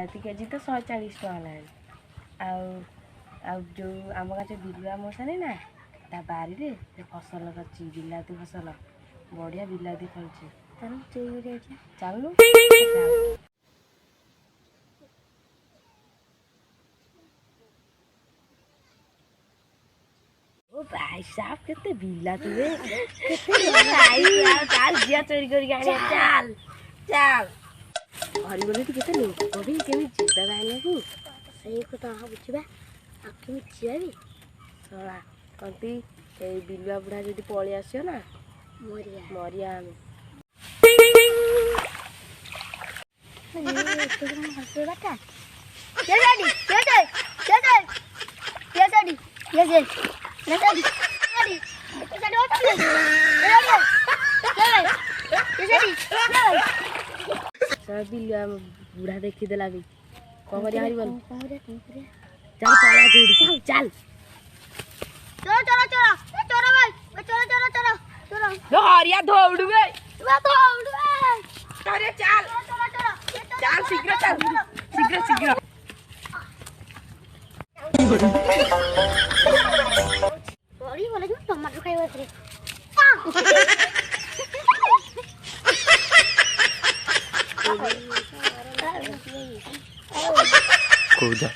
बिलाती KG तो 140 टका लाग जो आम गाछ बिलुआ मशा नहीं ना ता बारी रे फसल कर बिलाती फसल बढ़िया बिलाती फल चलू ओ भाई साहब केते बिलाती रे केते भाई साहब चल जिया चोरी करी आनी चल चल हरी बोले केते लोग कभी केमी जीता दाइले को सही कथा बुझिबा आ केमी जियाबी सला कंती ए बिलुआ बुढ़ा जदी पळी आसियो ना मरिया मरिया हम ये बेटा ये गाड़ी ये ये ये गाड़ी ये नटडी गाड़ी गाड़ी ऑटो ले सब बिलुआ बुढ़ा देखी देला भी कौन करिया हरी बोल चल पळा दौड़ी चल चलो चलो चलो चलो भाई चलो चलो चलो चलो दौड़िया दौड़ बे दौड़ बे अरे चल चलो चलो चल शीघ्र चल शीघ्र शीघ्र बड़ी बोले जो टमाटर खाइबा रे कौजा